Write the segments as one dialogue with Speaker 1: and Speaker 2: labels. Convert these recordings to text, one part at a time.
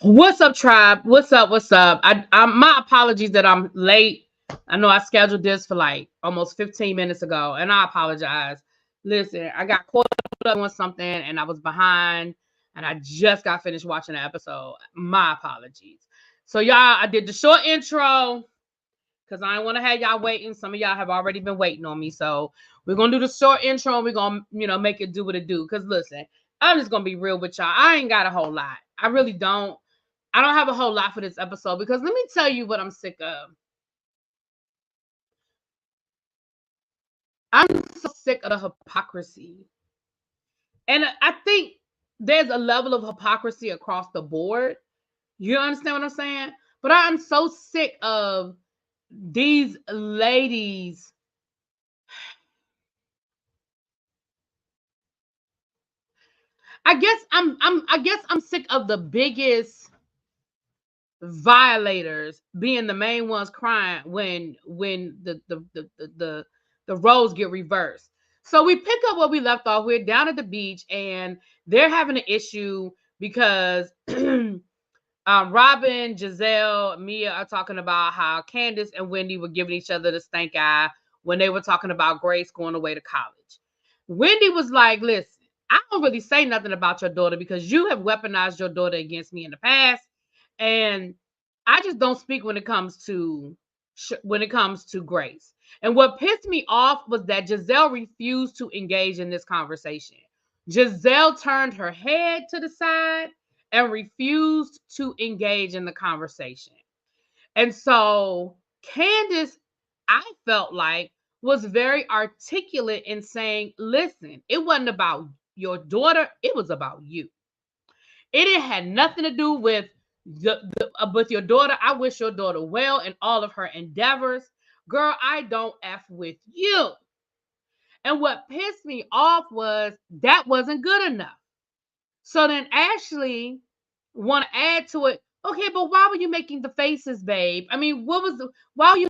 Speaker 1: What's up, tribe? What's up? What's up? My apologies that I'm late. I know I scheduled this for like almost 15 minutes ago, and I apologize. Listen, I got caught up on something and I was behind, and I just got finished watching the episode. My apologies. So, y'all, I did the short intro because I don't want to have y'all waiting. Some of y'all have already been waiting on me. So, we're going to do the short intro and we're going to, make it do what it do. Because, listen, I'm just going to be real with y'all. I ain't got a whole lot. I really don't. I don't have a whole lot for this episode because let me tell you what I'm sick of. I'm so sick of the hypocrisy. And I think there's a level of hypocrisy across the board. You understand what I'm saying? But I'm so sick of these ladies. I guess I'm sick of the biggest violators being the main ones crying when the roles get reversed. So we pick up what we left off. We're down at the beach and they're having an issue because Robyn, Jazelle, Mia are talking about how Candice and Wendy were giving each other the stank eye when they were talking about Grace going away to college. Wendy was like, listen, I don't really say nothing about your daughter because you have weaponized your daughter against me in the past. And I just don't speak when it comes to Grace. And what pissed me off was that Jazelle refused to engage in this conversation. Jazelle turned her head to the side and refused to engage in the conversation. And so Candice, I felt like, was very articulate in saying, listen, it wasn't about your daughter, it was about you. It had nothing to do with your daughter. I wish your daughter well in all of her endeavors. Girl, I don't F with you. And what pissed me off was that wasn't good enough. So then Ashley want to add to it. Okay, but why were you making the faces, babe? I mean, why were you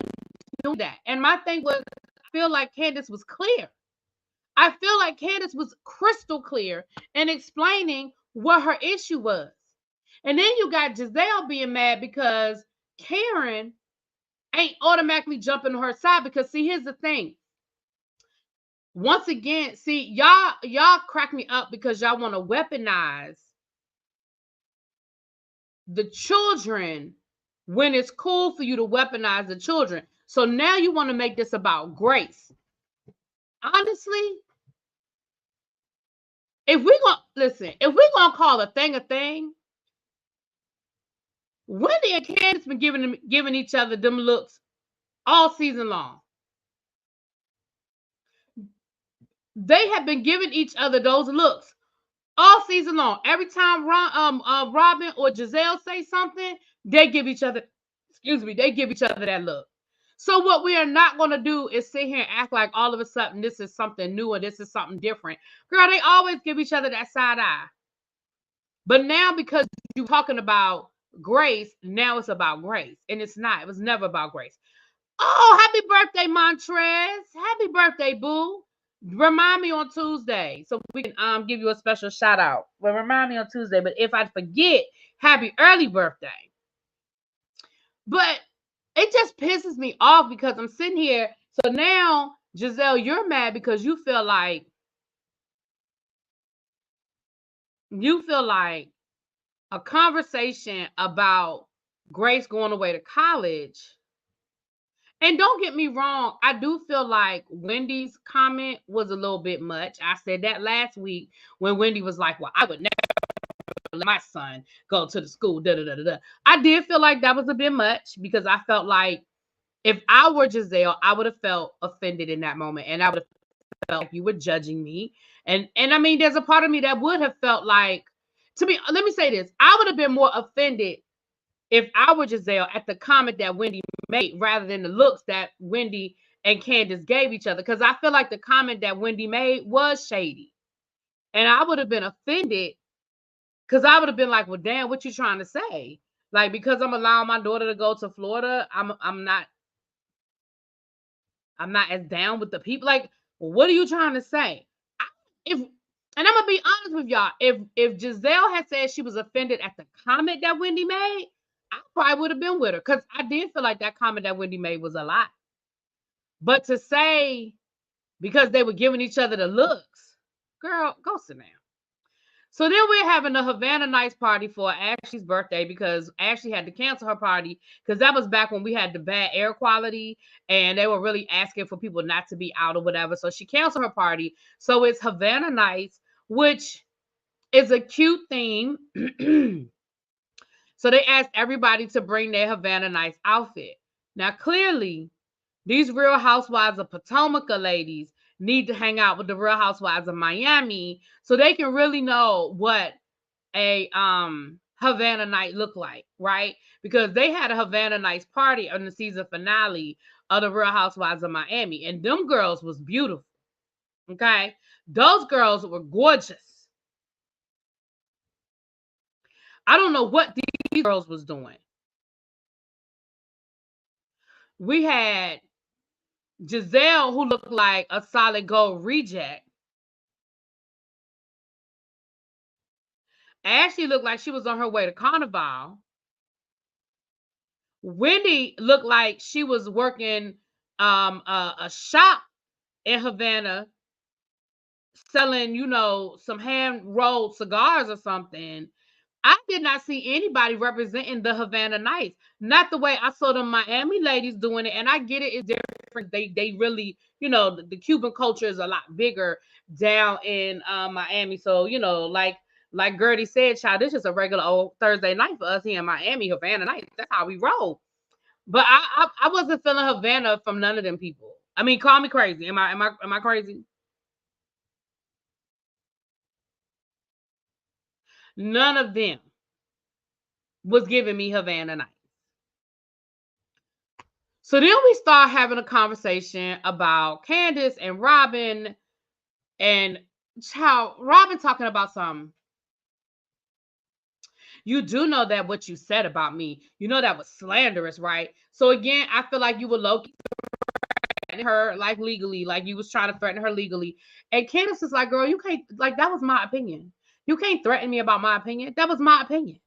Speaker 1: doing that? And my thing was, I feel like Candice was clear. I feel like Candice was crystal clear in explaining what her issue was. And then you got Jazelle being mad because Karen ain't automatically jumping on her side. Because see, here's the thing. Once again, see, y'all crack me up because y'all want to weaponize the children when it's cool for you to weaponize the children. So now you want to make this about Grace. Honestly, if we're gonna call a thing, Wendy and Candice been giving each other them looks all season long. They have been giving each other those looks all season long. Every time Robyn or Jazelle say something, they give each other, they give each other that look. So what we are not going to do is sit here and act like all of a sudden this is something new or this is something different. Girl, they always give each other that side eye. But now because you're talking about Grace, now it's about Grace. And it's not. It was never about Grace. Oh, happy birthday, Montrez. Happy birthday, boo. Remind me on Tuesday so we can give you a special shout out. Well, remind me on Tuesday. But if I forget, happy early birthday. But it just pisses me off because I'm sitting here. So now, Jazelle, you're mad because you feel like a conversation about Grace going away to college. And don't get me wrong, I do feel like Wendy's comment was a little bit much. I said that last week when Wendy was like, well, I would never let my son go to the school. Da, da, da, da. I did feel like that was a bit much because I felt like if I were Jazelle, I would have felt offended in that moment. And I would have felt like you were judging me. And I mean, there's a part of me that would have felt like, let me say this. I would have been more offended if I were Jazelle at the comment that Wendy made rather than the looks that Wendy and Candice gave each other. Because I feel like the comment that Wendy made was shady. And I would have been offended because I would have been like, well, damn, what you trying to say? Like, because I'm allowing my daughter to go to Florida, I'm not as down with the people. Like, what are you trying to say? If And I'm gonna be honest with y'all. If Jazelle had said she was offended at the comment that Wendy made, I probably would have been with her because I did feel like that comment that Wendy made was a lot. But to say because they were giving each other the looks, girl, go sit down. So then we're having a Havana Nights party for Ashley's birthday because Ashley had to cancel her party because that was back when we had the bad air quality and they were really asking for people not to be out or whatever. So she canceled her party. So it's Havana Nights, which is a cute theme. So they asked everybody to bring their Havana Nights outfit. Now, clearly, these Real Housewives of Potomac ladies need to hang out with the Real Housewives of Miami so they can really know what a Havana night look like, right? Because they had a Havana Nights party on the season finale of the Real Housewives of Miami, and them girls was beautiful. Okay, those girls were gorgeous. I don't know what these girls was doing. We had Jazelle, who looked like a solid gold reject. Ashley looked like she was on her way to Carnival. Wendy looked like she was working a shop in Havana selling, some hand rolled cigars or something. I did not see anybody representing the Havana Nights. Not the way I saw the Miami ladies doing it. And I get it, it's different. They really, the Cuban culture is a lot bigger down in Miami. So, like Gertie said, child, this is a regular old Thursday night for us here in Miami, Havana Nights. That's how we roll. But I wasn't feeling Havana from none of them people. I mean, call me crazy. Am I crazy? None of them was giving me Havana Nights. So then we start having a conversation about Candice and Robyn and how Robyn talking about something. You do know that what you said about me, that was slanderous, right? So again, I feel like you were low-key threatening her like legally, like you was trying to threaten her legally. And Candice is like, girl, you can't, like, that was my opinion. You can't threaten me about my opinion. That was my opinion.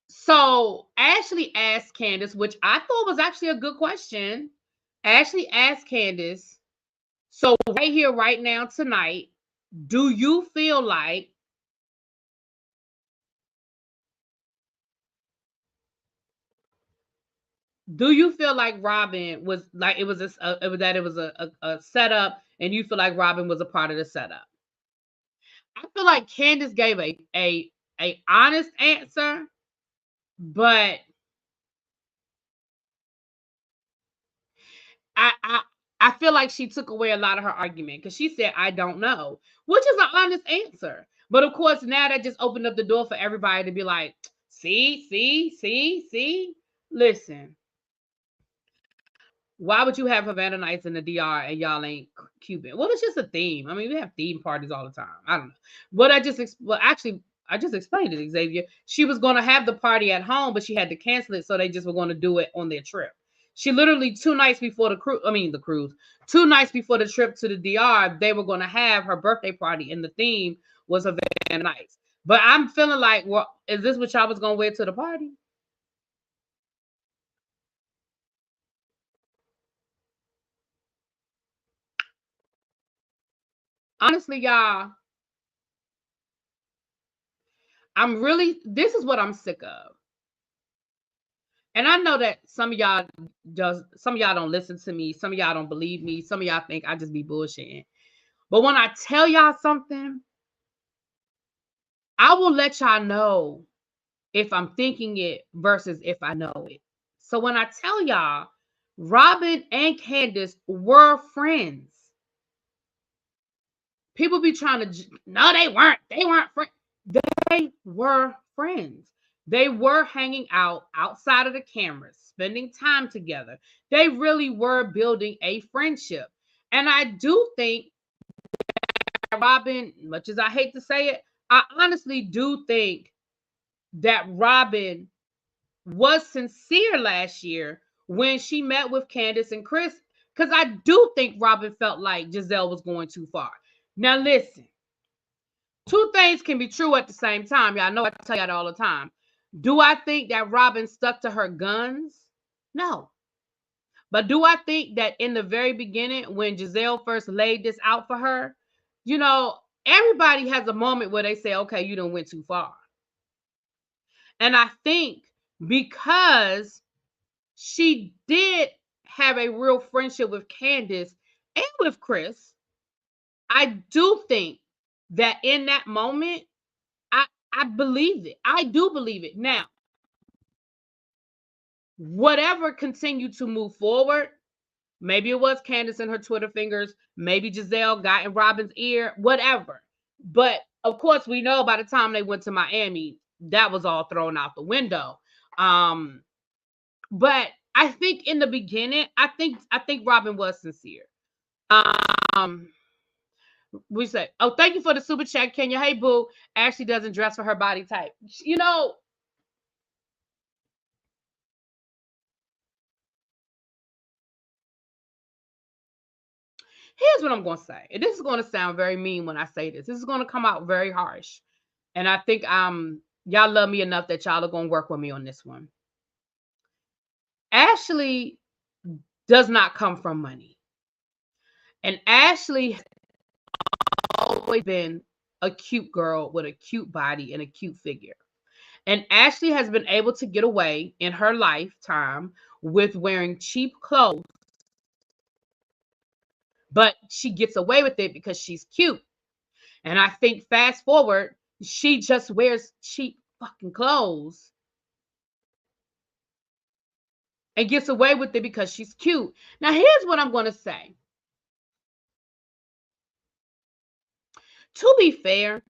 Speaker 1: So Ashley asked Candice, which I thought was actually a good question. Ashley asked Candice, so right here, right now, tonight, do you feel like Robyn was like it was a setup, and you feel like Robyn was a part of the setup? I feel like Candice gave a honest answer, but I I feel like she took away a lot of her argument because she said, I don't know, which is an honest answer. But of course, now that just opened up the door for everybody to be like, see. Listen, why would you have Havana Nights in the DR and y'all ain't Cuban? Well, it's just a theme. I mean, we have theme parties all the time. I don't know. Actually, I just explained it, Xavier. She was going to have the party at home, but she had to cancel it, so they just were going to do it on their trip. She literally 2 nights before the cruise, 2 nights before the trip to the DR, they were going to have her birthday party, and the theme was Havana Nights. But I'm feeling like, well, is this what y'all was going to wear to the party? Honestly, y'all, this is what I'm sick of. And I know that some of y'all don't listen to me, some of y'all don't believe me, some of y'all think I just be bullshitting. But when I tell y'all something, I will let y'all know if I'm thinking it versus if I know it. So when I tell y'all, Robyn and Candice were friends. People be trying to, no, they weren't. They weren't friends. They were friends. They were hanging out outside of the cameras, spending time together. They really were building a friendship. And I do think Robyn, much as I hate to say it, I honestly do think that Robyn was sincere last year when she met with Candice and Chris Because I do think Robyn felt like Jazelle was going too far. Now listen, two things can be true at the same time. Y'all know I tell y'all all the time. Do I think that Robyn stuck to her guns? No. But do I think that in the very beginning, when Jazelle first laid this out for her, you know, everybody has a moment where they say, okay, you done went too far. And I think because she did have a real friendship with Candice and with Chris, I do think that in that moment, I believe it. I do believe it. Now, whatever continued to move forward, maybe it was Candice and her Twitter fingers, maybe Jazelle got in Robyn's ear, whatever. But of course, we know by the time they went to Miami, that was all thrown out the window. But I think in the beginning, I think Robyn was sincere. We say, oh, thank you for the super chat, Kenya. Hey, boo. Ashley doesn't dress for her body type. You know, here's what I'm going to say. And this is going to sound very mean when I say this. This is going to come out very harsh. And I think y'all love me enough that y'all are going to work with me on this one. Ashley does not come from money. And Ashley has always been a cute girl with a cute body and a cute figure. And Ashley has been able to get away in her lifetime with wearing cheap clothes. But she gets away with it because she's cute. And I think fast forward, she just wears cheap fucking clothes and gets away with it because she's cute. Now, here's what I'm going to say. To be fair,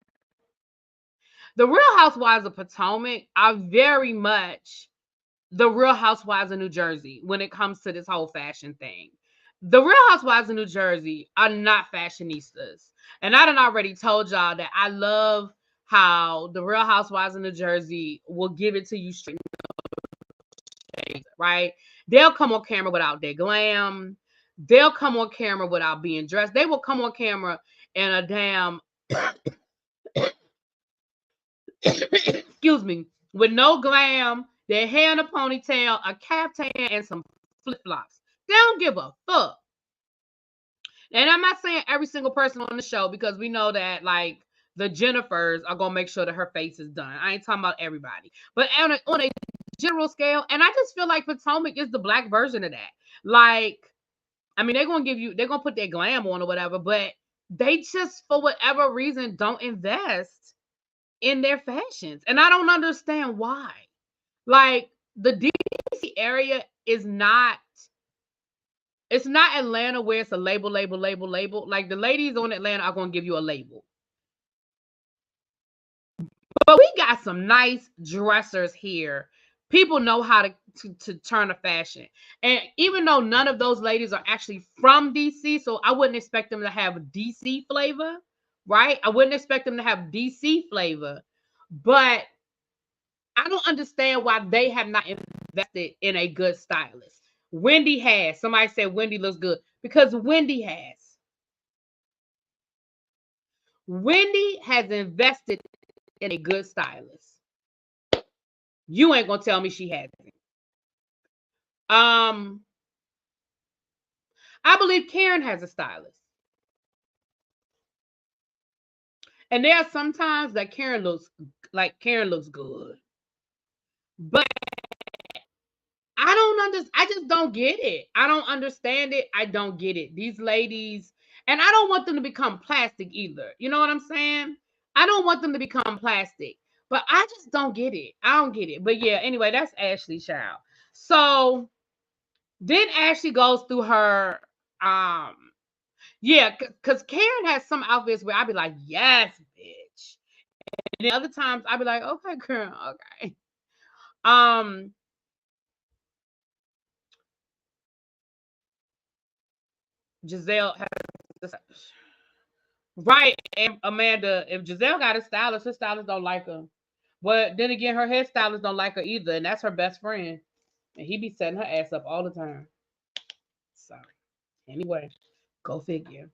Speaker 1: the Real Housewives of Potomac are very much the Real Housewives of New Jersey when it comes to this whole fashion thing. The Real Housewives of New Jersey are not fashionistas. And I done already told y'all that I love how the Real Housewives of New Jersey will give it to you straight, right? They'll come on camera without their glam. They'll come on camera without being dressed. They will come on camera in a damn excuse me, with no glam, their hair in a ponytail, a caftan, and some flip-flops. They don't give a fuck. And I'm not saying every single person on the show, because we know that, like, the Jennifers are going to make sure that her face is done. I ain't talking about everybody. But on a general scale, and I just feel like Potomac is the black version of that. Like, I mean, they're going to put their glam on or whatever, but they just, for whatever reason, don't invest in their fashions. And I don't understand why. Like, the DC area is not, it's not Atlanta where it's a label. Like, the ladies on Atlanta are going to give you a label. But we got some nice dressers here. People know how to turn a fashion. And even though none of those ladies are actually from DC, so I wouldn't expect them to have DC flavor, right? I wouldn't expect them to have DC flavor. But I don't understand why they have not invested in a good stylist. Wendy has. Somebody said Wendy looks good because Wendy has. Wendy has invested in a good stylist. You ain't gonna tell me she hasn't. I believe Karen has a stylist. And there are some times that Karen looks good. But I just don't get it. I don't understand it. I don't get it. These ladies, and I don't want them to become plastic either. You know what I'm saying? I don't want them to become plastic, but I just don't get it. I don't get it. But yeah, anyway, that's Ashley's child. So then Ashley goes through her, yeah, because Karen has some outfits where I'd be like, yes, bitch. And then other times I'd be like, okay, girl, okay. Jazelle has, right, and Amanda, if Jazelle got a stylist, her stylist don't like her. But then again, her hairstylist don't like her either, and that's her best friend. And he be setting her ass up all the time. Sorry. Anyway, go figure.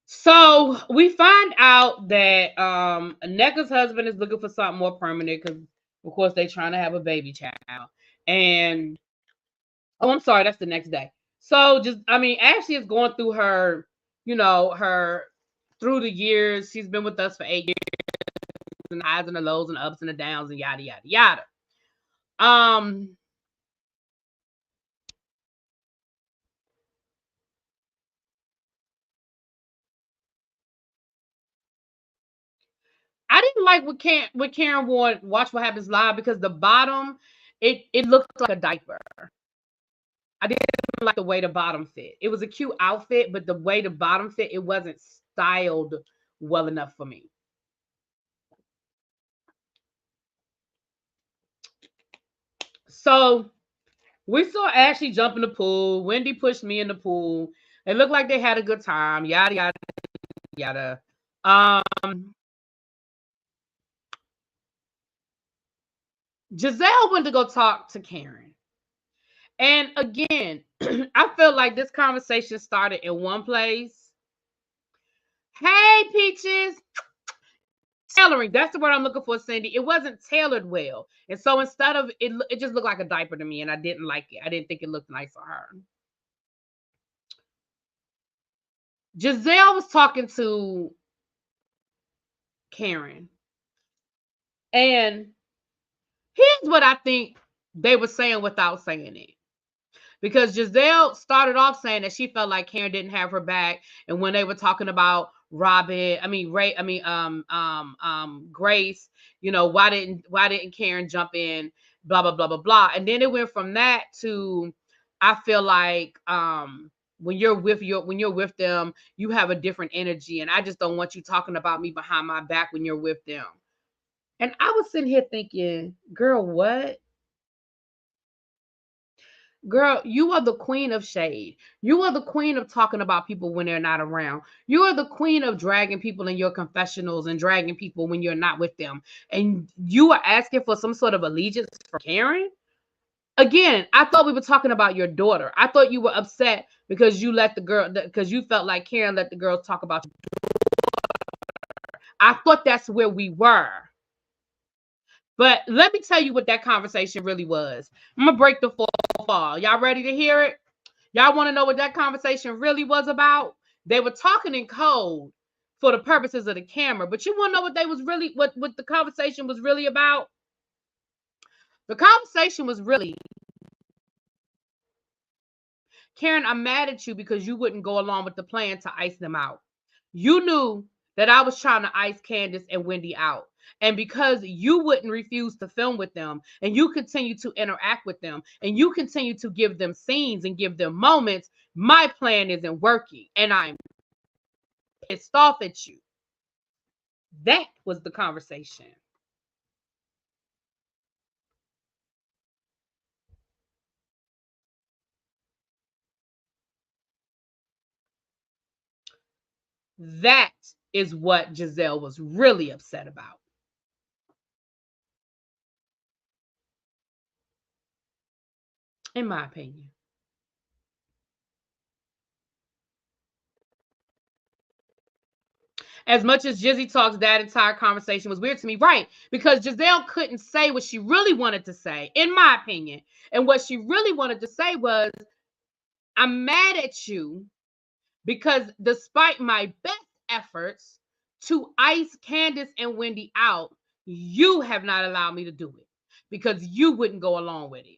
Speaker 1: So we find out that Nneka's husband is looking for something more permanent because, of course, they're trying to have a baby child. And oh, I'm sorry, that's the next day. So Ashley is going through her, her through the years. She's been with us for 8 years, and the highs and the lows and the ups and the downs and yada yada yada. I didn't like what Karen wore. Watch What Happens Live because the bottom, it looked like a diaper. I didn't like the way the bottom fit. It was a cute outfit, but the way the bottom fit, it wasn't styled well enough for me. So we saw Ashley jump in the pool. Wendy pushed me in the pool. It looked like they had a good time. Yada yada yada. Jazelle went to go talk to Karen. And again, I felt like this conversation started in one place. Hey, Peaches. Tailoring. That's the word I'm looking for, Cindy. It wasn't tailored well. And so instead of it just looked like a diaper to me, and I didn't like it. I didn't think it looked nice on her. Jazelle was talking to Karen. And here's what I think they were saying without saying it. Because Jazelle started off saying that she felt like Karen didn't have her back, and when they were talking about Grace, why didn't Karen jump in? Blah blah blah blah blah, and then it went from that to, I feel like when you're with them, you have a different energy, and I just don't want you talking about me behind my back when you're with them. And I was sitting here thinking, girl, what? Girl, you are the queen of shade. You are the queen of talking about people when they're not around. You are the queen of dragging people in your confessionals and dragging people when you're not with them. And you are asking for some sort of allegiance from Karen? Again, I thought we were talking about your daughter. I thought you were upset because because you felt like Karen let the girls talk about you. I thought that's where we were. But let me tell you what that conversation really was. I'm going to break the fourth wall. Y'all ready to hear it? Y'all want to know what that conversation really was about? They were talking in code for the purposes of the camera, but you want to know what the conversation was really about? The conversation was really, Karen, I'm mad at you because you wouldn't go along with the plan to ice them out. You knew that I was trying to ice Candice and Wendy out. And because you wouldn't refuse to film with them, and you continue to interact with them, and you continue to give them scenes and give them moments, my plan isn't working. And I'm pissed off at you. That was the conversation. That is what Jazelle was really upset about. In my opinion. As much as Jizzy talks, that entire conversation was weird to me. Right. Because Jazelle couldn't say what she really wanted to say, in my opinion. And what she really wanted to say was, I'm mad at you because despite my best efforts to ice Candice and Wendy out, you have not allowed me to do it because you wouldn't go along with it.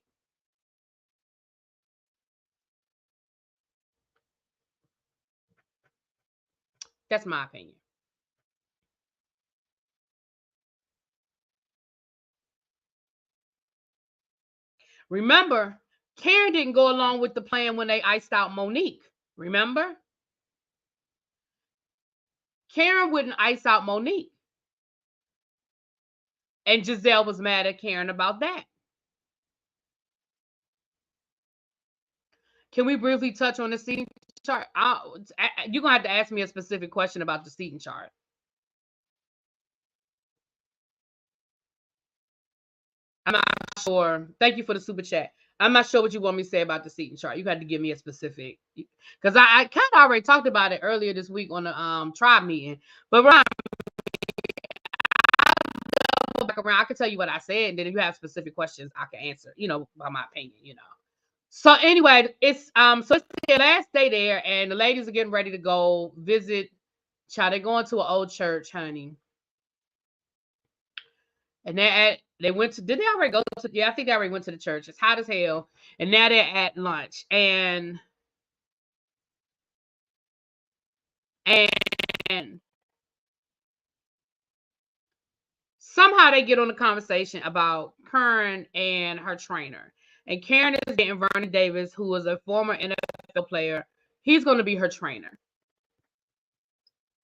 Speaker 1: That's my opinion. Remember, Karen didn't go along with the plan when they iced out Monique. Remember? Karen wouldn't ice out Monique. And Jazelle was mad at Karen about that. Can we briefly touch on the seating chart? You're going to have to ask me a specific question about the seating chart. I'm not sure. Thank you for the super chat. I'm not sure what you want me to say about the seating chart. You had to give me a specific, because I kind of already talked about it earlier this week on the tribe meeting. But Ron, go back around. I can tell you what I said, and then if you have specific questions, I can answer. By my opinion. So anyway, it's their last day there, and the ladies are getting ready to go visit. Child, they're going to an old church, honey. And they went to, did they already go to, yeah, I think they already went to the church. It's hot as hell. And now they're at lunch. And somehow they get on a conversation about Karen and her trainer. And Karen is getting Vernon Davis, who was a former NFL player. He's going to be her trainer.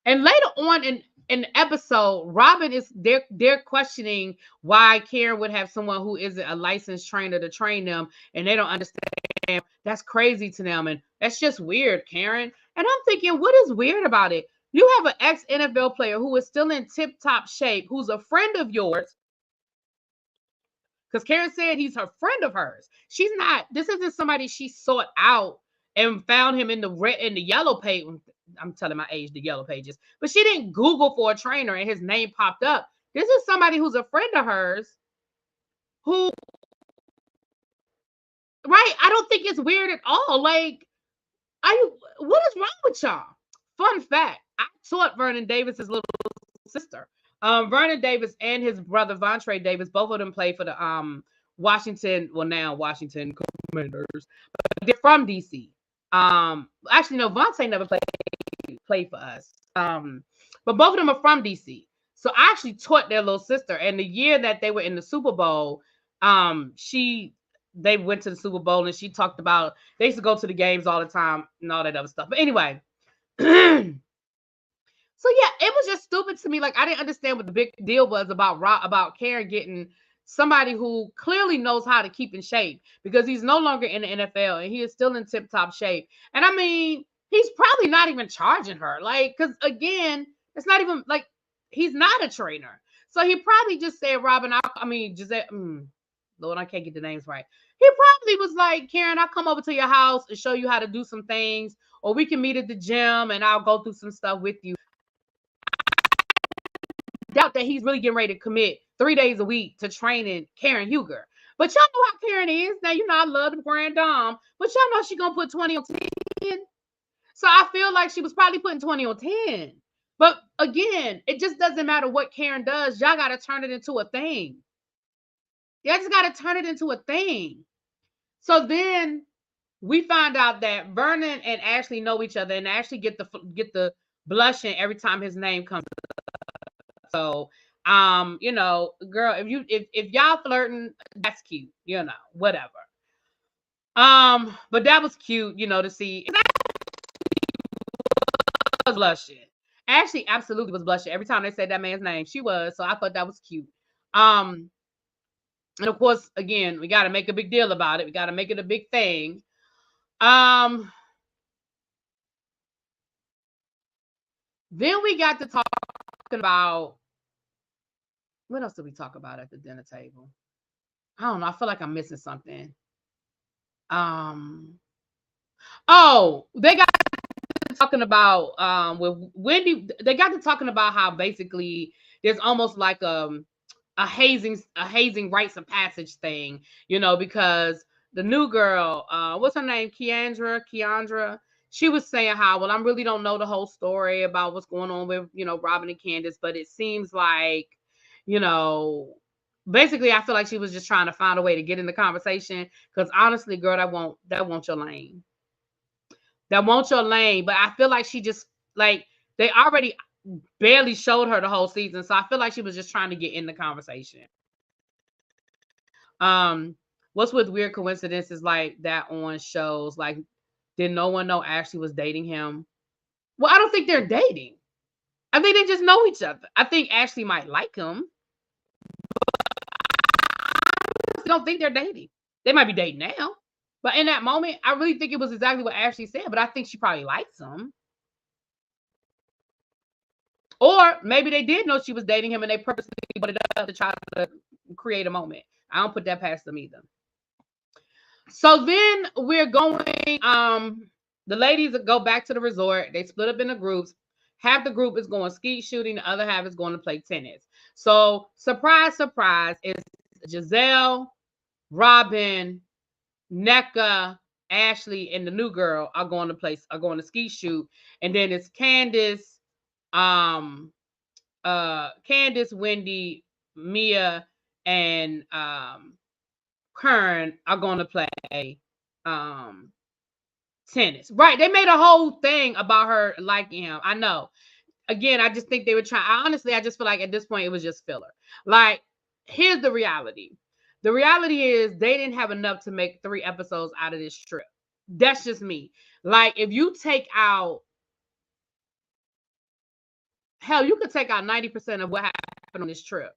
Speaker 1: And later on in the episode, Robyn is they're questioning why Karen would have someone who isn't a licensed trainer to train them, and they don't understand. That's crazy to them, and that's just weird, Karen. And I'm thinking, what is weird about it? You have an ex-NFL player who is still in tip-top shape, who's a friend of yours. Because Karen said he's her friend of hers. She's not. This isn't somebody she sought out and found him in the yellow page. I'm telling my age, the yellow pages. But she didn't Google for a trainer and his name popped up. This is somebody who's a friend of hers who, right? I don't think it's weird at all. Like, what is wrong with y'all? Fun fact, I taught Vernon Davis's little sister. Vernon Davis and his brother Vontre Davis, both of them played for the Washington Commanders. But they're from DC. Actually, no, Vontae never played for us. But both of them are from DC. So I actually taught their little sister. And the year that they were in the Super Bowl, they went to the Super Bowl and she talked about they used to go to the games all the time and all that other stuff. But anyway. So yeah, it was just stupid to me. Like, I didn't understand what the big deal was about Karen getting somebody who clearly knows how to keep in shape, because he's no longer in the NFL and he is still in tip-top shape. And I mean, he's probably not even charging her. Like, because again, it's not even like he's not a trainer. So he probably just said, Robyn, Jazelle, Lord, I can't get the names right. He probably was like, Karen, I'll come over to your house and show you how to do some things, or we can meet at the gym and I'll go through some stuff with you. Doubt that he's really getting ready to commit 3 days a week to training Karen Huger. But y'all know how Karen is. Now, I love the grand dame, but y'all know she's going to put 20 on 10. So I feel like she was probably putting 20 on 10. But again, it just doesn't matter what Karen does. Y'all got to turn it into a thing. Y'all just got to turn it into a thing. So then we find out that Vernon and Ashley know each other, and Ashley get the blushing every time his name comes up. So, girl, if y'all flirting, that's cute, whatever. But that was cute, to see. Was blushing. Ashley absolutely was blushing every time they said that man's name. She was, so I thought that was cute. And of course, again, we got to make a big deal about it. We got to make it a big thing. Then we got to talk about, what else did we talk about at the dinner table? I don't know. I feel like I'm missing something. They got to talking about with Wendy. They got to talking about how basically there's almost like a hazing rites of passage thing, because the new girl, what's her name? Keandra. She was saying how, well, I really don't know the whole story about what's going on with, Robyn and Candice, but it seems like, basically I feel like she was just trying to find a way to get in the conversation, because honestly, girl, that won't your lane. That won't your lane. But I feel like she just, like, they already barely showed her the whole season, so I feel like she was just trying to get in the conversation. What's with weird coincidences like that on shows? Like, did no one know Ashley was dating him? Well, I don't think they're dating. I think they just know each other. I think Ashley might like him. I don't think they're dating. They might be dating now. But in that moment, I really think it was exactly what Ashley said. But I think she probably likes him. Or maybe they did know she was dating him and they purposely put it up to try to create a moment. I don't put that past them either. So then we're going, the ladies go back to the resort. They split up into groups. Half the group is going skeet shooting, the other half is going to play tennis. So surprise, surprise, it's Jazelle, Robyn, NECA, Ashley, and the new girl are going to ski shoot. And then it's Candice, Candice, Wendy, Mia, and Karen are going to play tennis. Right. They made a whole thing about her liking him. I know. Again, I just think they were trying. Honestly, I just feel like at this point it was just filler. Like, here's the reality. The reality is they didn't have enough to make 3 episodes out of this trip. That's just me. Like, if you take out, hell, you could take out 90% of what happened on this trip.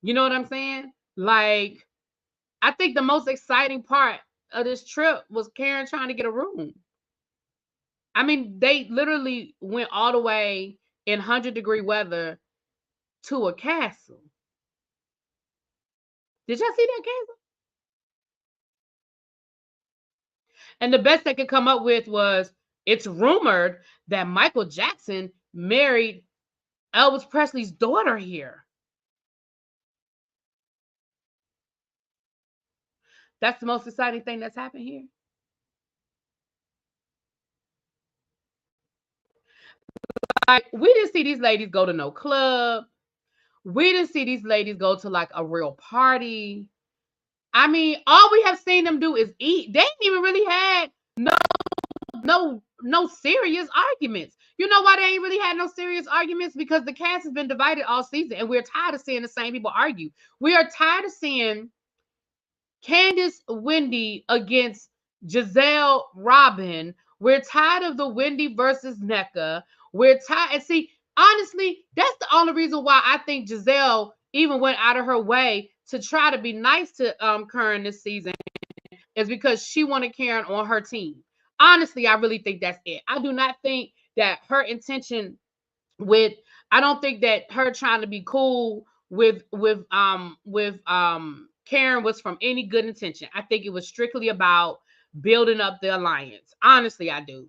Speaker 1: You know what I'm saying? Like, I think the most exciting part of this trip was Karen trying to get a room. I mean, they literally went all the way in 100-degree weather to a castle. Did y'all see that castle? And the best they could come up with was, it's rumored that Michael Jackson married Elvis Presley's daughter here. That's the most exciting thing that's happened here. Like, we didn't see these ladies go to no club. We didn't see these ladies go to like a real party. I mean, all we have seen them do is eat. They ain't even really had no serious arguments. You know why they ain't really had no serious arguments? Because the cast has been divided all season, and we're tired of seeing the same people argue. We are tired of seeing Candice, Wendy against Jazelle, Robyn. We're tired of the Wendy versus NECA. We're tired. And see, honestly, that's the only reason why I think Jazelle even went out of her way to try to be nice to Karen this season, is because she wanted Karen on her team. Honestly, I really think that's it. I do not think that her intention with, I don't think that her trying to be cool with Karen was from any good intention. I think it was strictly about building up the alliance. Honestly, I do.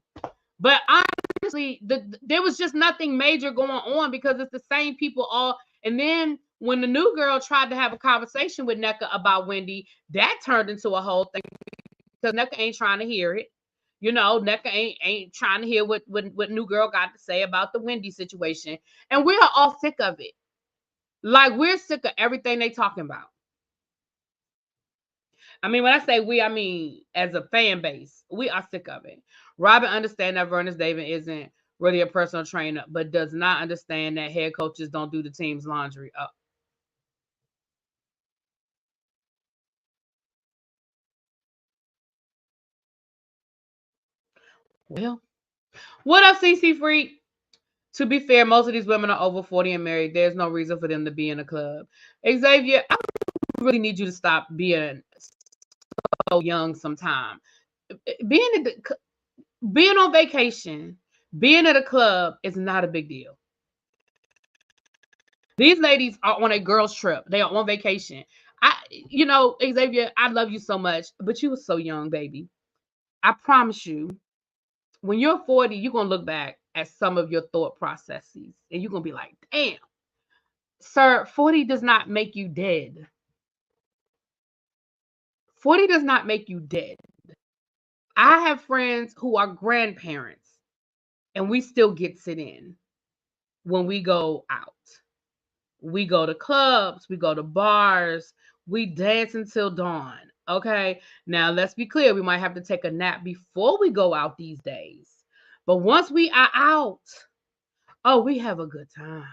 Speaker 1: But honestly, there was just nothing major going on because it's the same people all. And then when the new girl tried to have a conversation with NECA about Wendy, that turned into a whole thing because NECA ain't trying to hear it. You know, NECA ain't trying to hear what new girl got to say about the Wendy situation. And we're all sick of it. Like, we're sick of everything they talking about. I mean, when I say we, I mean as a fan base, we are sick of it. Robyn understands that Vernon Davis isn't really a personal trainer, but does not understand that head coaches don't do the team's laundry up. Well, what up, CC Freak? To be fair, most of these women are over 40 and married. There's no reason for them to be in a club. Xavier, I really need you to stop being so young sometime. Being being on vacation, being at a club is not a big deal. These ladies are on a girls trip. They are on vacation. Xavier, I love you so much, but you were so young, baby. I promise you, when you're 40, you're going to look back at some of your thought processes and you're going to be like, damn, sir, 40 does not make you dead. 40 does not make you dead. I have friends who are grandparents and we still get sit in when we go out. We go to clubs, we go to bars, we dance until dawn. Okay. Now, let's be clear. We might have to take a nap before we go out these days. But once we are out, oh, we have a good time.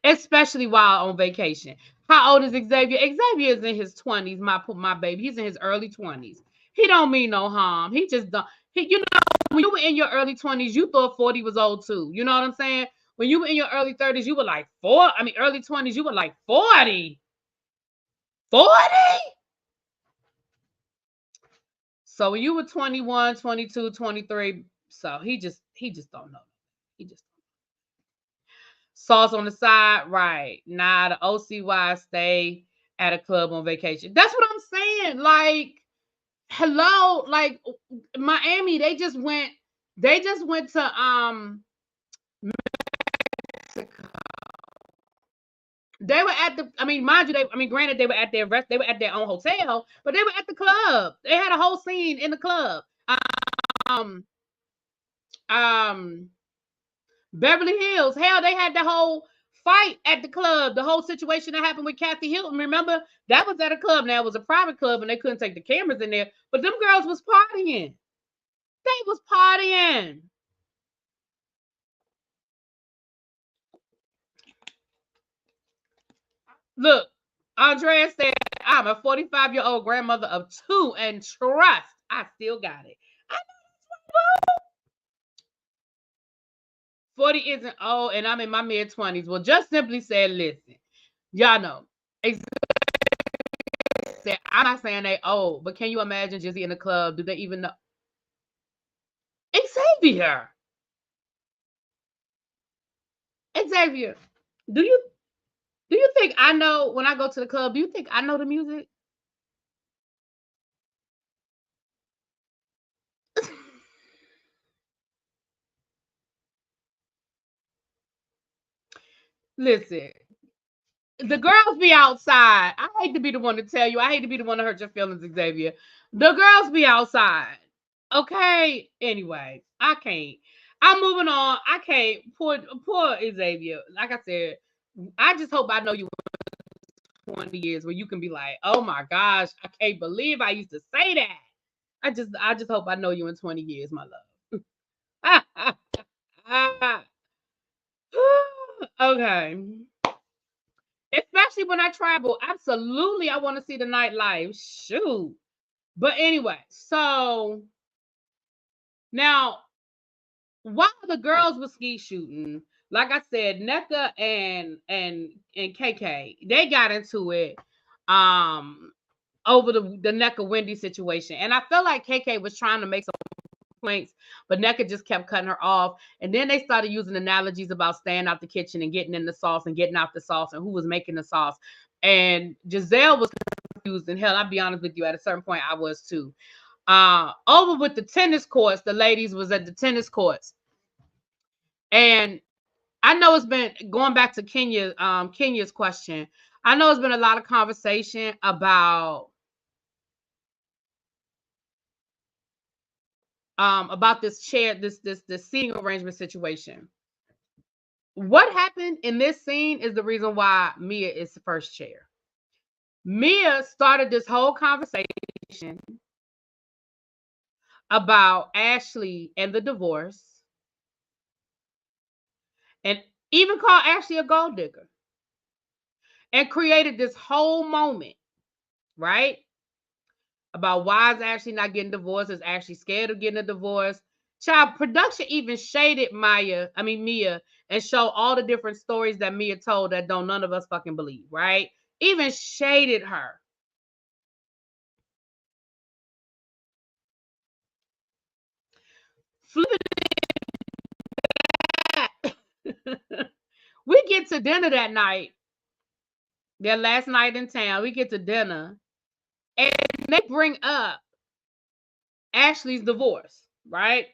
Speaker 1: Especially while on vacation. How old is Xavier? Xavier is in his 20s, my baby. He's in his early 20s. He don't mean no harm. He just don't. When you were in your early 20s, you thought 40 was old too. You know what I'm saying? When you were in your early 30s, you were like early 20s, you were like 40. 40? So when you were 21, 22, 23, so he just don't know. He just sauce on the side, right? Nah, the OCY stay at a club on vacation. That's what I'm saying. Like, hello, like Miami, they just went to Mexico. They were at the, I mean, mind you, granted, they were at their own hotel, but they were at the club. They had a whole scene in the club. Um, um, Beverly Hills. Hell, they had the whole fight at the club. The whole situation that happened with Kathy Hilton. Remember, that was at a club. Now it was a private club, and they couldn't take the cameras in there. But them girls was partying. They was partying. Look, Andrea said, I'm a 45-year-old grandmother of 2, and trust, I still got it. I know 40 isn't old, and I'm in my mid-20s. Well, just simply said, listen, y'all know. I'm not saying they old, but can you imagine Jizzy in the club? Do they even know? Xavier. Xavier, do you think I know when I go to the club? Do you think I know the music? Listen, the girls be outside. I hate to be the one to tell you. I hate to be the one to hurt your feelings, Xavier. The girls be outside. Okay. Anyway, I can't. I'm moving on. I can't. Poor Xavier. Like I said, I just hope I know you 20 years where you can be like, oh my gosh, I can't believe I used to say that. I just hope I know you in 20 years, my love. Okay. Especially when I travel. Absolutely, I want to see the nightlife. Shoot. But anyway, so now while the girls were ski shooting, like I said, NECA and KK, they got into it over the NECA Wendy situation. And I felt like KK was trying to make some complaints, but NECA just kept cutting her off. And then they started using analogies about staying out the kitchen and getting in the sauce and getting out the sauce and who was making the sauce. And Jazelle was confused. And hell, I'll be honest with you, at a certain point, I was too. Over with the tennis courts, the ladies was at the tennis courts. And I know it's been going back to Kenya's question. I know it's been a lot of conversation about this chair, this seating arrangement situation. What happened in this scene is the reason why Mia is the first chair. Mia started this whole conversation about Ashley and the divorce, and even called Ashley a gold digger, and created this whole moment, right? About why is Ashley not getting divorced? Is Ashley scared of getting a divorce? Child, production even shaded Mia, and showed all the different stories that Mia told that don't none of us fucking believe, right? Even shaded her. Flip it. We get to dinner that night. Their last night in town. We get to dinner. And they bring up Ashley's divorce, right?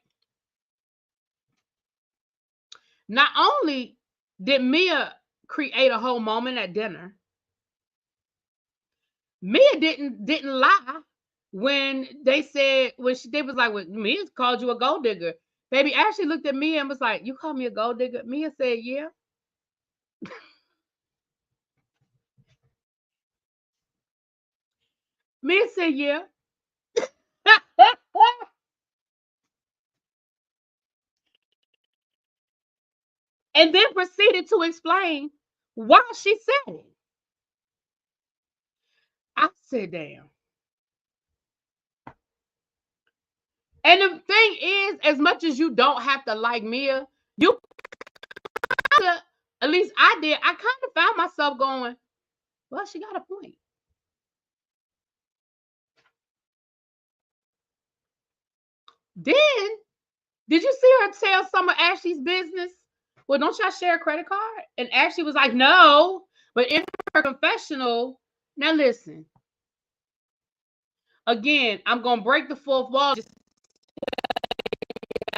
Speaker 1: Not only did Mia create a whole moment at dinner, Mia didn't lie when they said, they was like, well, Mia called you a gold digger. Baby Ashley looked at Mia and was like, you call me a gold digger? Mia said, yeah. Mia said, yeah. And then proceeded to explain why she said it. I said, damn. And the thing is, as much as you don't have to like Mia, you kinda, at least I did, I kind of found myself going, well, she got a point. Then, did you see her tell some of Ashley's business? Well, don't y'all share a credit card? And Ashley was like, no. But in her confessional, Now listen. Again, I'm gonna break the fourth wall. Just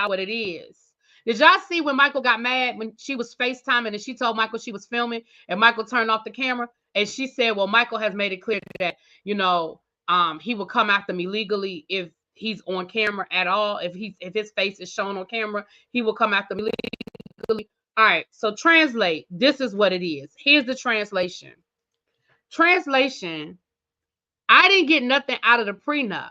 Speaker 1: what it is. Did y'all see when Michael got mad when she was FaceTiming and she told Michael she was filming and Michael turned off the camera and she said, well, Michael has made it clear that, he will come after me legally if he's on camera at all. If his face is shown on camera, he will come after me legally. All right, so translate. This is what it is. Here's the translation. Translation, I didn't get nothing out of the prenup.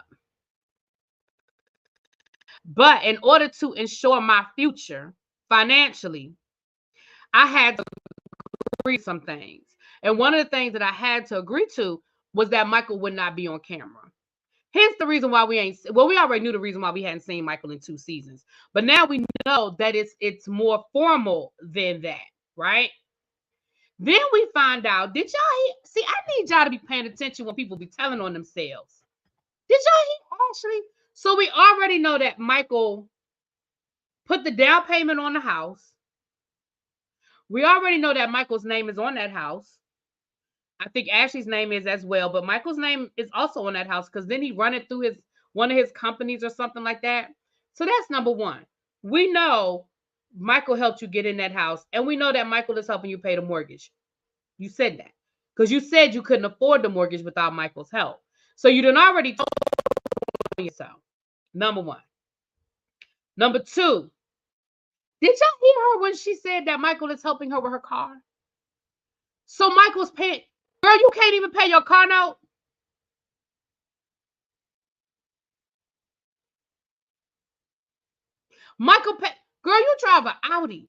Speaker 1: But in order to ensure my future financially, I had to agree to some things. And one of the things that I had to agree to was that Michael would not be on camera. Hence the reason why we already knew the reason why we hadn't seen Michael in 2 seasons. But now we know that it's more formal than that, right? Then we find out, did y'all see, I need y'all to be paying attention when people be telling on themselves. Did y'all hear Ashley? So we already know that Michael put the down payment on the house. We already know that Michael's name is on that house. I think Ashley's name is as well, but Michael's name is also on that house because then he run it through one of his companies or something like that. So that's number one. We know Michael helped you get in that house, and we know that Michael is helping you pay the mortgage. You said that because you said you couldn't afford the mortgage without Michael's help. So you done already told yourself. Number one. Number two. Did y'all hear her when she said that Michael is helping her with her car? So Michael's paying. Girl, you can't even pay your car note. Michael pay. Girl, you drive an Audi.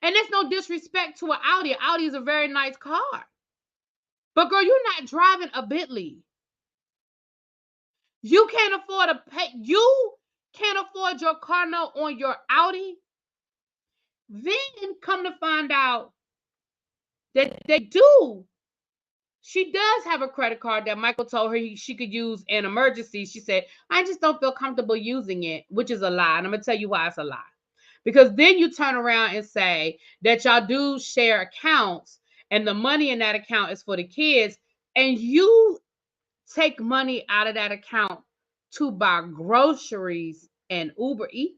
Speaker 1: And there's no disrespect to an Audi. An Audi is a very nice car. But girl, you're not driving a Bentley. You can't afford to pay. You can't afford your car note on your Audi. Then come to find out that they do. She does have a credit card that Michael told her she could use in emergency. She said, I just don't feel comfortable using it, which is a lie. And I'm going to tell you why it's a lie. Because then you turn around and say that y'all do share accounts and the money in that account is for the kids. And you take money out of that account to buy groceries and Uber Eats.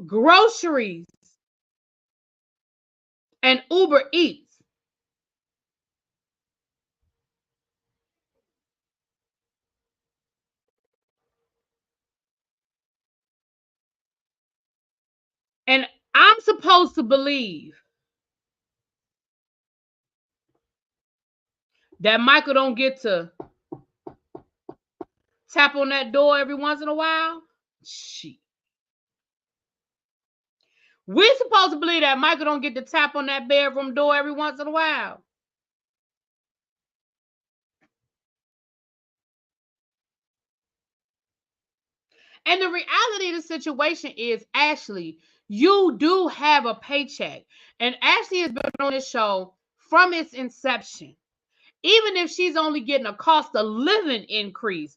Speaker 1: Groceries and Uber Eats. And I'm supposed to believe that Michael don't get to tap on that door every once in a while? Shit. We're supposed to believe that Michael don't get to tap on that bedroom door every once in a while. And the reality of the situation is, Ashley, you do have a paycheck. And Ashley has been on this show from its inception. Even if she's only getting a cost of living increase,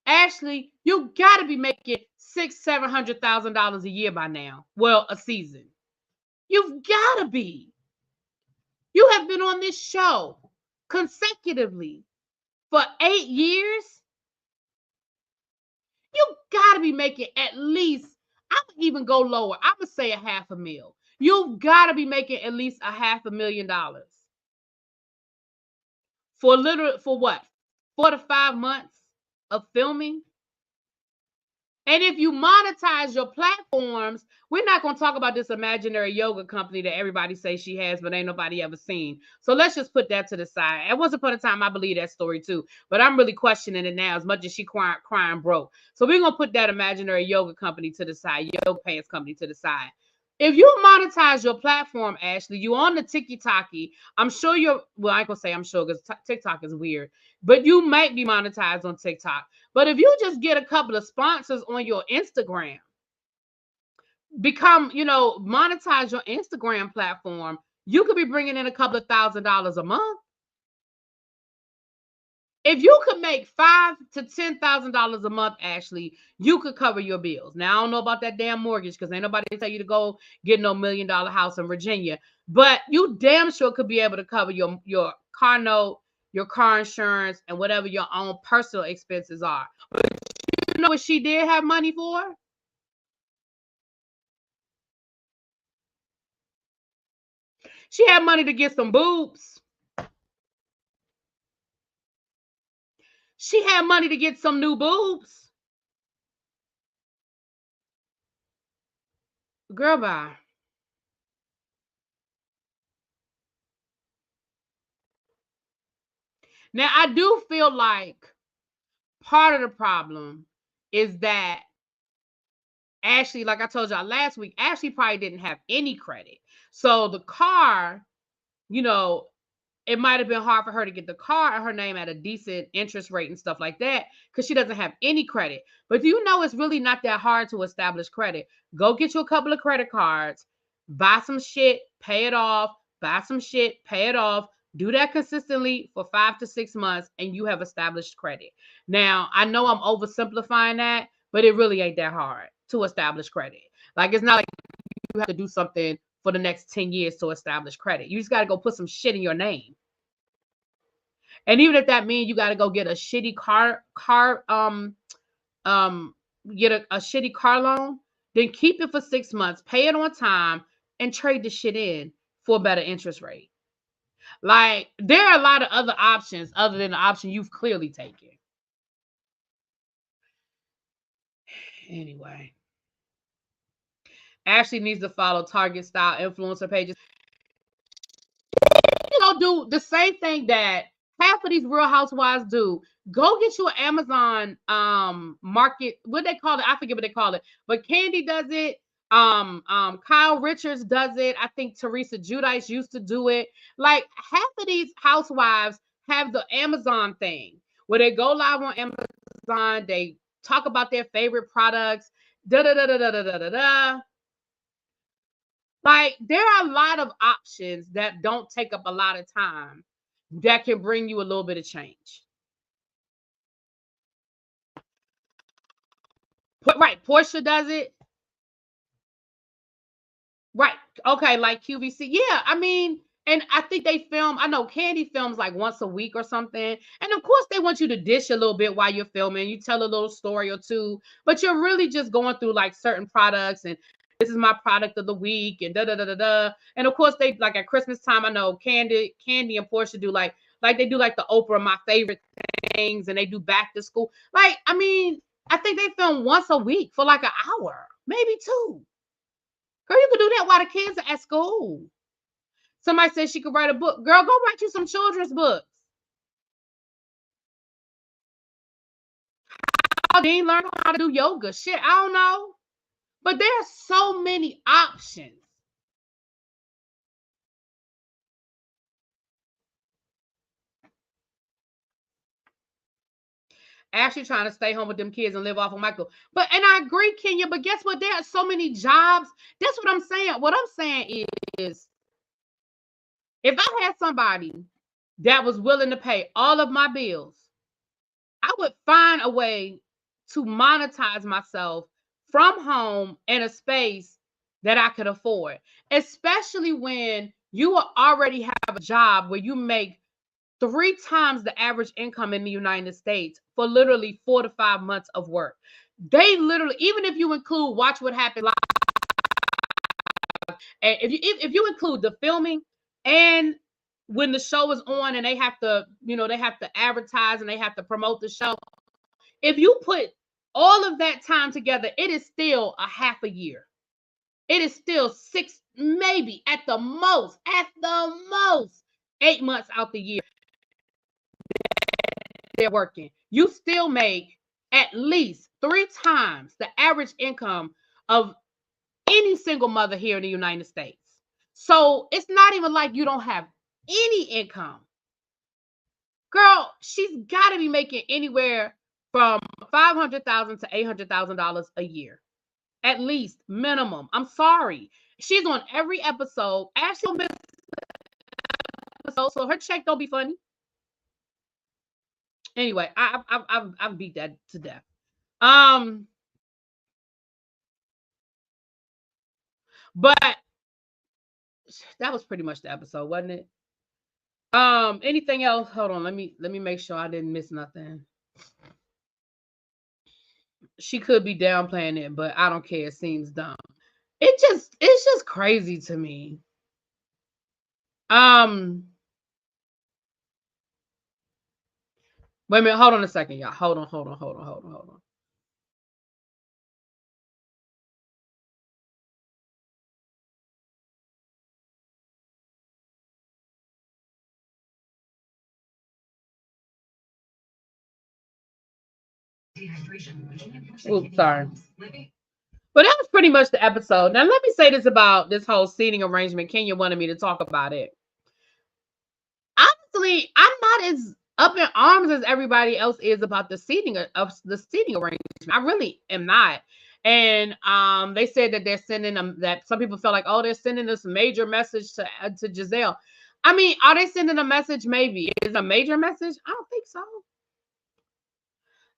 Speaker 1: Ashley, you got to be making $600,000-$700,000 a year by now. Well, a season. You've got to be. You have been on this show consecutively for 8 years. You got to be making at least, I would even go lower. I would say $500,000. You've got to be making at least $500,000 for what? 4 to 5 months of filming. And if you monetize your platforms, we're not going to talk about this imaginary yoga company that everybody says she has, but ain't nobody ever seen. So let's just put that to the side. At once upon a time, I believe that story too, but I'm really questioning it now as much as she crying broke. So we're going to put that imaginary yoga company to the side, yoga pants company to the side. If you monetize your platform, Ashley, you on the TikToky. I'm sure well, I ain't gonna say I'm sure because TikTok is weird, but you might be monetized on TikTok. But if you just get a couple of sponsors on your Instagram, monetize your Instagram platform, you could be bringing in a couple of $1,000s a month. If you could make $5,000 to $10,000 a month, Ashley, you could cover your bills. Now I don't know about that damn mortgage because ain't nobody tell you to go get no $1 million house in Virginia, but you damn sure could be able to cover your car note, your car insurance, and whatever your own personal expenses are. But you know what she did have money for? She had money to get some boobs. She had money to get some new boobs. Girl, bye. Now, I do feel like part of the problem is that Ashley, like I told y'all last week, Ashley probably didn't have any credit. So the car, you know, it might have been hard for her to get the car in her name at a decent interest rate and stuff like that because she doesn't have any credit. But do you know it's really not that hard to establish credit? Go get you a couple of credit cards, buy some shit, pay it off, buy some shit, pay it off. Do that consistently for 5 to 6 months, and you have established credit. Now, I know I'm oversimplifying that, but it really ain't that hard to establish credit. Like, it's not like you have to do something for the next 10 years to establish credit. You just got to go put some shit in your name. And even if that means you got to go get a shitty get a shitty car loan, then keep it for 6 months, pay it on time, and trade the shit in for a better interest rate. Like, there are a lot of other options other than the option you've clearly taken. Anyway, Ashley needs to follow Target style influencer pages. Do the same thing that half of these Real Housewives do. Go get you an Amazon market. What they call it? I forget what they call it. But Candy does it. Kyle Richards does it. I think Teresa Giudice used to do it. Like, half of these housewives have the Amazon thing where they go live on Amazon. They talk about their favorite products. Da da da da da da da da. Like, there are a lot of options that don't take up a lot of time that can bring you a little bit of change. Right, Portia does it. Right. Okay, like QVC. Yeah, I mean, and I think they film, I know Candy films like once a week or something. And of course, they want you to dish a little bit while you're filming. You tell a little story or two, but you're really just going through like certain products and this is my product of the week and da da da da da. And of course, they like at Christmas time, I know Candy and Portia do like they do like the Oprah, my favorite things, and they do back to school. Like, I mean, I think they film once a week for like an hour, maybe two. Girl, you could do that while the kids are at school. Somebody said she could write a book. Girl, go write you some children's books. How Dean learn how to do yoga? Shit, I don't know. But there are so many options. Actually trying to stay home with them kids and live off of Michael. But and I agree, Kenya, but guess what? There are so many jobs. That's what I'm saying. What I'm saying is if I had somebody that was willing to pay all of my bills, I would find a way to monetize myself from home in a space that I could afford, especially when you already have a job where you make 3 times the average income in the United States for literally 4 to 5 months of work. They literally, even if you include Watch What Happened Live, and if you include the filming and when the show is on and they have to, they have to advertise and they have to promote the show. If you put all of that time together, it is still a half a year. It is still 6, maybe at the most, 8 months out the year they're working. You still make at least 3 times the average income of any single mother here in the United States. So it's not even like you don't have any income. Girl, she's got to be making anywhere from $500,000 to $800,000 a year, at least minimum. I'm sorry, she's on every episode. Ashley on episode, so her check don't be funny. Anyway, I've beat that to death. Um, but that was pretty much the episode, wasn't it? Anything else? Hold on, let me make sure I didn't miss nothing. She could be downplaying it, but I don't care. It seems dumb. It's just crazy to me. Um, Wait a minute, hold on a second, y'all. Hold on. Oops, sorry. But that was pretty much the episode. Now let me say this about this whole seating arrangement. Kenya wanted me to talk about it. Honestly, I'm not as up in arms as everybody else is about the seating of the seating arrangement. I really am not. And they said that they're sending them, that some people felt like, oh, they're sending this major message to Jazelle. I mean, are they sending a message? Maybe. Is it a major message? I don't think so.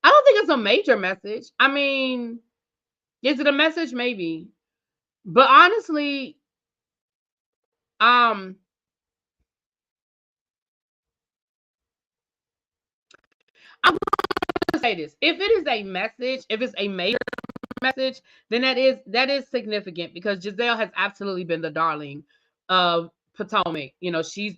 Speaker 1: I don't think it's a major message. I mean, is it a message? Maybe. But honestly, um, I'm gonna say this. If it is a message, if it's a major message, then that is significant because Jazelle has absolutely been the darling of Potomac. You know, she's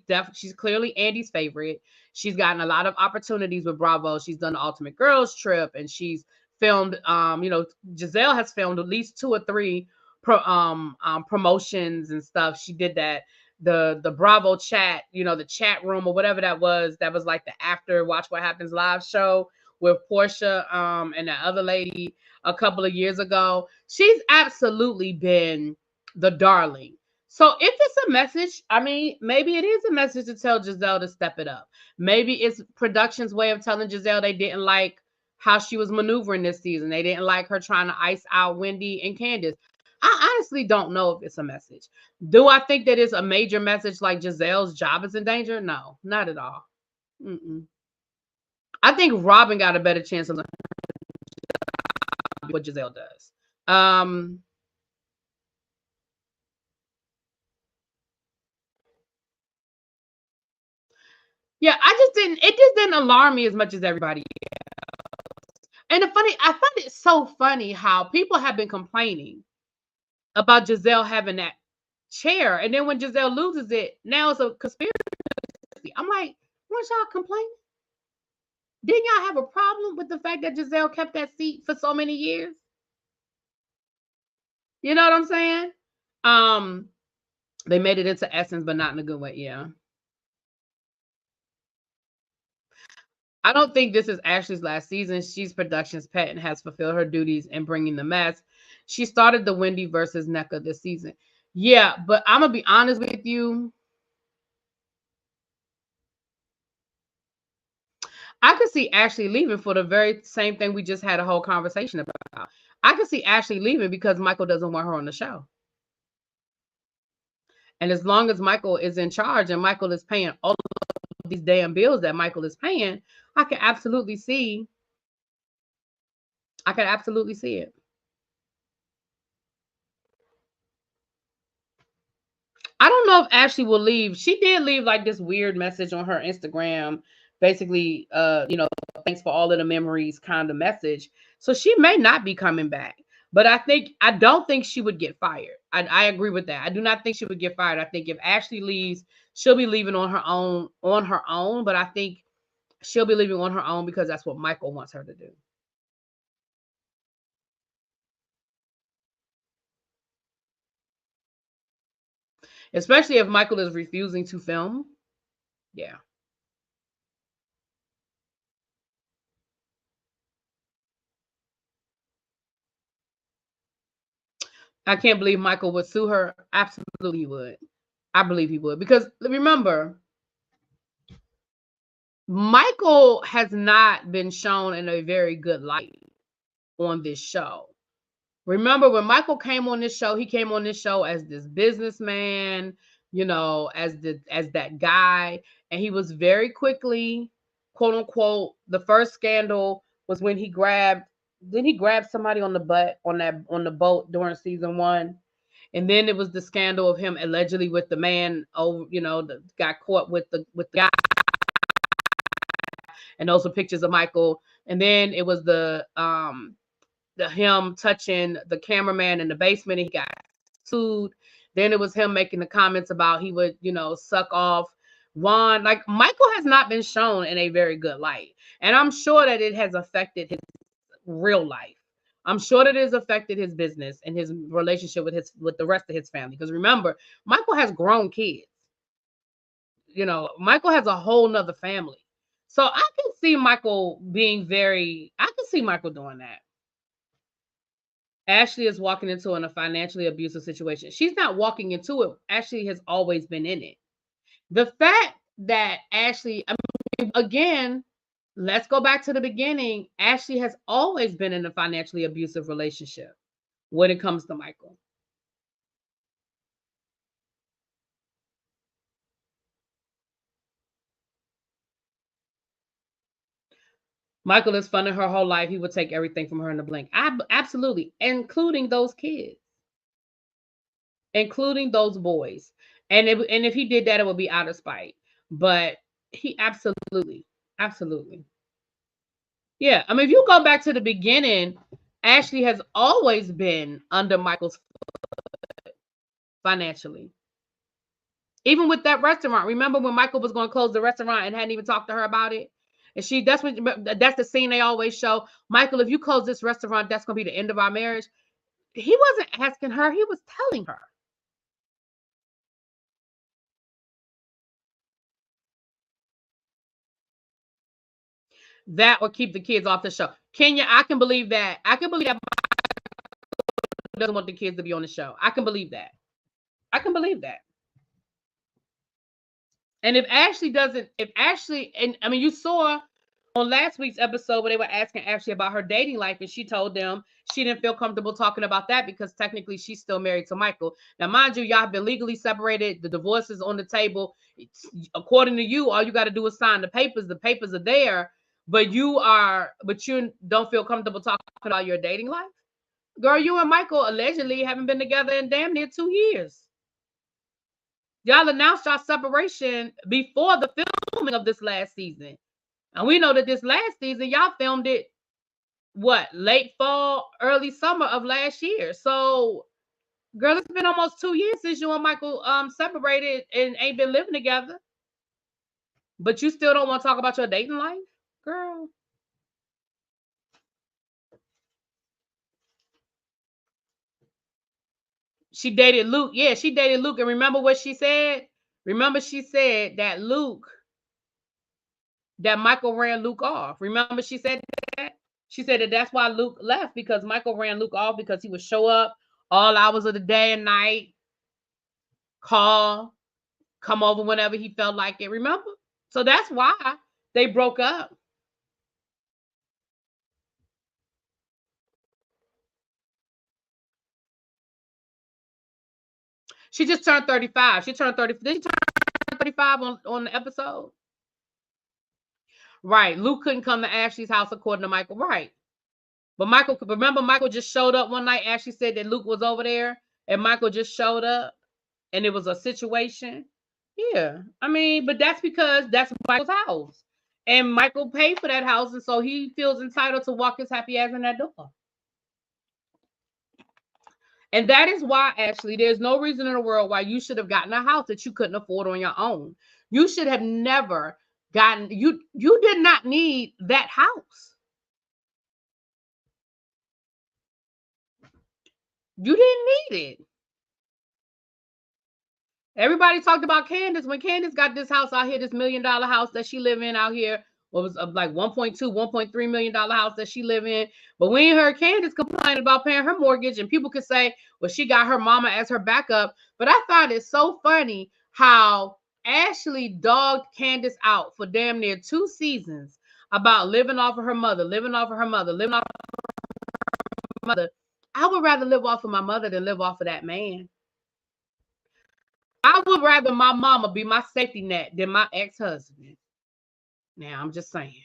Speaker 1: clearly Andy's favorite. She's gotten a lot of opportunities with Bravo. She's done the Ultimate Girls Trip, and she's filmed. Jazelle has filmed at least 2 or 3 promotions and stuff. She did that the Bravo chat, the chat room or whatever that was. That was like the after Watch What Happens live show with Portia and that other lady a couple of years ago. She's absolutely been the darling. So if it's a message, I mean, maybe it is a message to tell Jazelle to step it up. Maybe it's production's way of telling Jazelle they didn't like how she was maneuvering this season. They didn't like her trying to ice out Wendy and Candice. I honestly don't know if it's a message. Do I think that it's a major message like Giselle's job is in danger? No, not at all. Mm-mm. I think Robyn got a better chance of what Jazelle does. Um, yeah, it just didn't alarm me as much as everybody. And I find it so funny how people have been complaining about Jazelle having that chair, and then when Jazelle loses it, now it's a conspiracy. I'm like, weren't y'all complaining? Didn't y'all have a problem with the fact that Jazelle kept that seat for so many years? You know what I'm saying? Um, they made it into Essence, but not in a good way. Yeah. I don't think this is Ashley's last season. She's production's pet and has fulfilled her duties in bringing the mess. She started the Wendy versus NECA this season. Yeah, but I'm gonna be honest with you. I could see Ashley leaving for the very same thing we just had a whole conversation about. I could see Ashley leaving because Michael doesn't want her on the show. And as long as Michael is in charge and Michael is paying all of these damn bills that Michael is paying, I can absolutely see. I can absolutely see it. I don't know if Ashley will leave. She did leave like this weird message on her Instagram, basically, thanks for all of the memories kind of message. So she may not be coming back. But I don't think she would get fired. I agree with that. I do not think she would get fired. I think if Ashley leaves, she'll be leaving on her own. But I think she'll be leaving on her own because that's what Michael wants her to do. Especially if Michael is refusing to film. Yeah. I can't believe Michael would sue her. Absolutely he would. I believe he would. Because remember, Michael has not been shown in a very good light on this show. Remember when Michael came on this show, he came on this show as this businessman, as that guy, and he was very quickly quote unquote, the first scandal was when he grabbed, then he grabbed somebody on the butt on the boat during season 1. And then it was the scandal of him allegedly with the man, got caught with the guy. And those were pictures of Michael. And then it was the him touching the cameraman in the basement, and he got sued. Then it was him making the comments about he would, suck off Juan. Like, Michael has not been shown in a very good light. And I'm sure that it has affected his real life. I'm sure that it has affected his business and his relationship with the rest of his family. Because remember, Michael has grown kids. Michael has a whole nother family. So I can see Michael doing that. Ashley is walking into a financially abusive situation. She's not walking into it. Ashley has always been in it. The fact that Ashley, again, let's go back to the beginning. Ashley has always been in a financially abusive relationship when it comes to Michael. Michael is funding her whole life. He would take everything from her in a blink. Absolutely, including those kids, including those boys. And if he did that, it would be out of spite. But he absolutely. Yeah. I mean, if you go back to the beginning, Ashley has always been under Michael's foot financially. Even with that restaurant. Remember when Michael was going to close the restaurant and hadn't even talked to her about it? And that's the scene they always show. Michael, if you close this restaurant, that's going to be the end of our marriage. He wasn't asking her. He was telling her. That or keep the kids off the show. Kenya, I can believe that. I can believe that doesn't want the kids to be on the show. I can believe that. And if Ashley, and I mean, you saw on last week's episode where they were asking Ashley about her dating life, and she told them she didn't feel comfortable talking about that because technically she's still married to Michael. Now, mind you, y'all have been legally separated. The divorce is on the table. According to you, all you got to do is sign the papers. The papers are there, but you don't feel comfortable talking about your dating life. Girl, you and Michael allegedly haven't been together in damn near 2 years. Y'all announced y'all separation before the filming of this last season. And we know that this last season, y'all filmed it, late fall, early summer of last year. So, girl, it's been almost 2 years since you and Michael separated and ain't been living together. But you still don't want to talk about your dating life? Girl. She dated Luke. Yeah, she dated Luke. And remember what she said? Remember she said that Michael ran Luke off. Remember she said that? She said that that's why Luke left, because Michael ran Luke off because he would show up all hours of the day and night, call, come over whenever he felt like it. Remember? So that's why they broke up. She just turned 35. She turned 30. Did she turn 35 on the episode? Right. Luke couldn't come to Ashley's house according to Michael. Right. But Michael just showed up one night. Ashley said that Luke was over there and Michael just showed up and it was a situation. Yeah. I mean, but that's because that's Michael's house. And Michael paid for that house, and so he feels entitled to walk his happy ass in that door. And that is why, Ashley, there's no reason in the world why you should have gotten a house that you couldn't afford on your own. You should have never gotten, you did not need that house. You didn't need it. Everybody talked about Candice. When Candice got this house out here, this $1 million house that she live in out here, what was like $1.2, $1.3 million house that she live in. But we ain't heard Candice complain about paying her mortgage. And people could say, well, she got her mama as her backup. But I thought it's so funny how Ashley dogged Candice out for damn near 2 seasons about living off of her mother, living off of her mother. I would rather live off of my mother than live off of that man. I would rather my mama be my safety net than my ex-husband. Now, I'm just saying.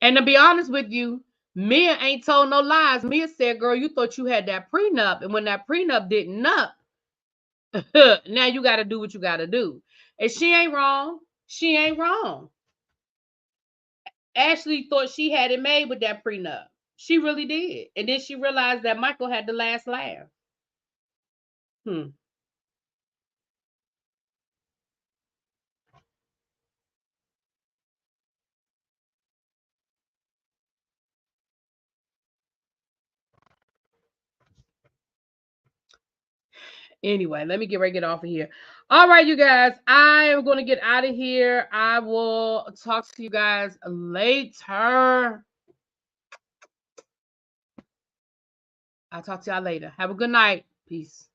Speaker 1: And to be honest with you, Mia ain't told no lies. Mia said, girl, you thought you had that prenup. And when that prenup didn't up, now you got to do what you got to do. And she ain't wrong. She ain't wrong. Ashley thought she had it made with that prenup. She really did. And then she realized that Michael had the last laugh. Hmm. Anyway, let me get off of here. All right, you guys, I am going to get out of here. I will talk to you guys later. I'll talk to y'all later. Have a good night. Peace.